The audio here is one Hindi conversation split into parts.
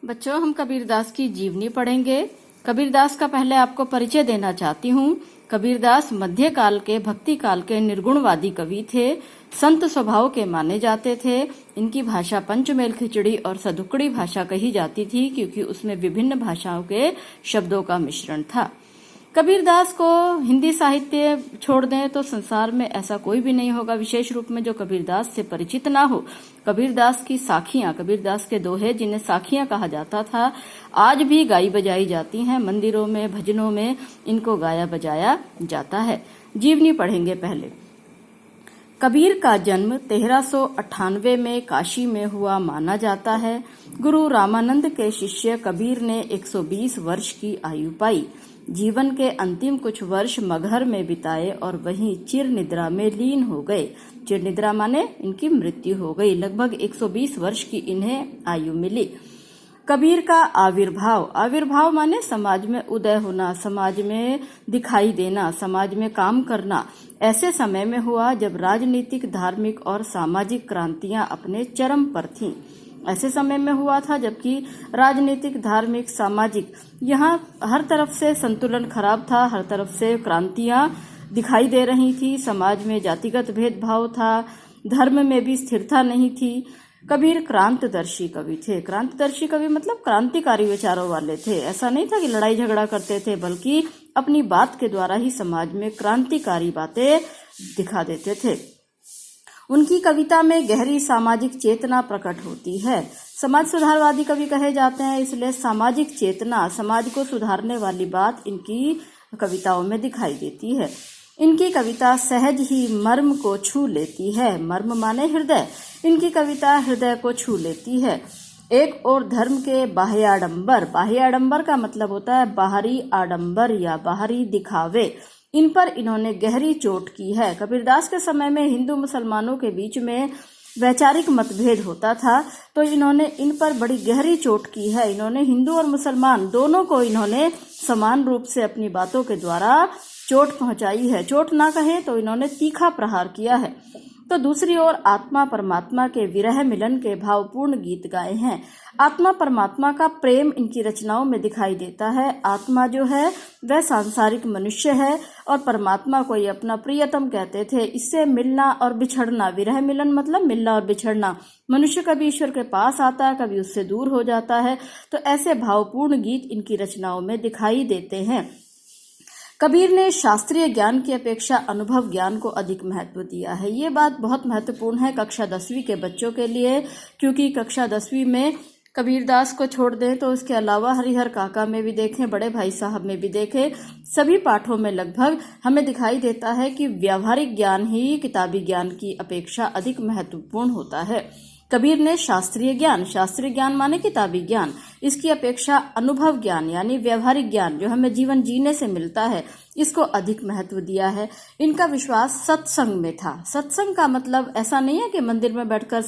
बच्चों, हम कबीरदास की जीवनी पढ़ेंगे। कबीरदास का पहले आपको परिचय देना चाहती हूँ। कबीरदास मध्यकाल के भक्ति काल के निर्गुणवादी कवि थे। संत स्वभाव के माने जाते थे। इनकी भाषा पंचमेल खिचड़ी और सदुकड़ी भाषा कही जाती थी, क्योंकि उसमें विभिन्न भाषाओं के शब्दों का मिश्रण था। कबीरदास को हिंदी साहित्य छोड़ दें तो संसार में ऐसा कोई भी नहीं होगा विशेष रूप में जो कबीरदास से परिचित ना हो। कबीरदास की साखियां, कबीरदास के दोहे जिन्हें साखियां कहा जाता था, आज भी गाई बजाई जाती हैं। मंदिरों में, भजनों में इनको गाया बजाया जाता है। जीवनी पढ़ेंगे पहले। कबीर का जन्म 1398 में काशी में हुआ माना जाता है। गुरु रामानंद के शिष्य कबीर ने 120 वर्ष की आयु पाई। जीवन के अंतिम कुछ वर्ष मगहर में बिताए और वहीं चिर निद्रा में लीन हो गए। चिर निद्रा माने इनकी मृत्यु हो गई। लगभग 120 वर्ष की इन्हें आयु मिली। कबीर का आविर्भाव माने समाज में उदय होना, समाज में दिखाई देना, समाज में काम करना ऐसे समय में हुआ जब राजनीतिक, धार्मिक और सामाजिक क्रांतियां अपने चरम पर थीं। ऐसे समय में हुआ था जबकि राजनीतिक, धार्मिक, सामाजिक यहाँ हर तरफ से संतुलन खराब था, हर तरफ से क्रांतियां दिखाई दे रही थी। समाज में जातिगत भेदभाव था, धर्म में भी स्थिरता नहीं थी। कबीर क्रांतदर्शी कवि थे। क्रांतदर्शी कवि मतलब क्रांतिकारी विचारों वाले थे। ऐसा नहीं था कि लड़ाई झगड़ा करते थे, बल्कि अपनी बात के द्वारा ही समाज में क्रांतिकारी बातें दिखा देते थे। उनकी कविता में गहरी सामाजिक चेतना प्रकट होती है। समाज सुधारवादी कवि कहे जाते हैं, इसलिए सामाजिक चेतना, समाज को सुधारने वाली बात इनकी कविताओं में दिखाई देती है। इनकी कविता सहज ही मर्म को छू लेती है। मर्म माने हृदय। इनकी कविता हृदय को छू लेती है। एक और धर्म के बाह्य आडंबर का मतलब होता है बाहरी आडंबर या बाहरी दिखावे। इन पर इन्होंने गहरी चोट की है। कबीरदास के समय में हिंदू मुसलमानों के बीच में वैचारिक मतभेद होता था, तो इन्होंने इन पर बड़ी गहरी चोट की है। इन्होंने हिंदू और मुसलमान दोनों को इन्होंने समान रूप से अपनी बातों के द्वारा चोट पहुंचाई है। चोट ना कहे तो इन्होंने तीखा प्रहार किया है। तो दूसरी ओर आत्मा परमात्मा के विरह मिलन के भावपूर्ण गीत गाए हैं। आत्मा परमात्मा का प्रेम इनकी रचनाओं में दिखाई देता है। आत्मा जो है वह सांसारिक मनुष्य है और परमात्मा को ये अपना प्रियतम कहते थे। इससे मिलना और बिछड़ना, विरह मिलन मतलब मिलना और बिछड़ना। मनुष्य कभी ईश्वर के पास आता है, कभी उससे दूर हो जाता है। तो ऐसे भावपूर्ण गीत इनकी रचनाओं में दिखाई देते हैं। कबीर ने शास्त्रीय ज्ञान की अपेक्षा अनुभव ज्ञान को अधिक महत्व दिया है। ये बात बहुत महत्वपूर्ण है कक्षा 10वीं के बच्चों के लिए, क्योंकि कक्षा 10वीं में कबीरदास को छोड़ दें तो इसके अलावा हरिहर काका में भी देखें, बड़े भाई साहब में भी देखें, सभी पाठों में लगभग हमें दिखाई देता है कि व्यावहारिक ज्ञान ही किताबी ज्ञान की अपेक्षा अधिक महत्वपूर्ण होता है। कबीर ने शास्त्रीय ज्ञान माने किताबी ज्ञान, इसकी अपेक्षा अनुभव ज्ञान यानी व्यवहारिक ज्ञान जो हमें जीवन जीने से मिलता है, इसको अधिक महत्व दिया है। इनका विश्वास सत्संग में था। सत्संग का मतलब ऐसा नहीं है कि मंदिर में बैठकर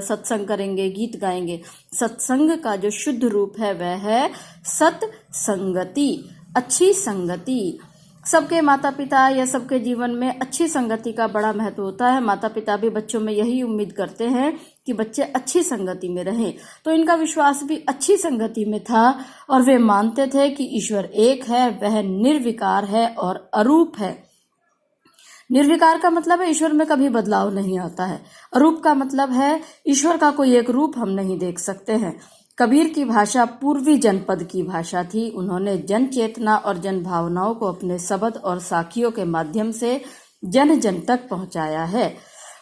सत्संग करेंगे, गीत गाएंगे। सत्संग का जो शुद्ध रूप है वह है सत्संगति, अच्छी संगति। सबके माता पिता या सबके जीवन में अच्छी संगति का बड़ा महत्व होता है। माता पिता भी बच्चों में यही उम्मीद करते हैं कि बच्चे अच्छी संगति में रहें। तो इनका विश्वास भी अच्छी संगति में था और वे मानते थे कि ईश्वर एक है, वह निर्विकार है और अरूप है। निर्विकार का मतलब है ईश्वर में कभी बदलाव नहीं आता है। अरूप का मतलब है ईश्वर का कोई एक रूप हम नहीं देख सकते हैं। कबीर की भाषा पूर्वी जनपद की भाषा थी। उन्होंने जन चेतना और जन भावनाओं को अपने शब्द और साखियों के माध्यम से जन जन तक पहुंचाया है।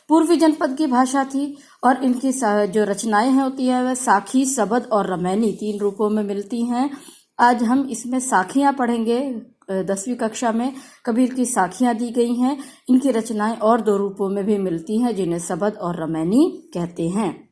पूर्वी जनपद की भाषा थी और इनकी जो रचनाएं होती हैं वह साखी, शब्द और रमैनी 3 रूपों में मिलती हैं। आज हम इसमें साखियां पढ़ेंगे। 10वीं कक्षा में कबीर की साखियां दी गई हैं। इनकी रचनाएं और 2 रूपों में भी मिलती हैं जिन्हें शब्द और रमैनी कहते हैं।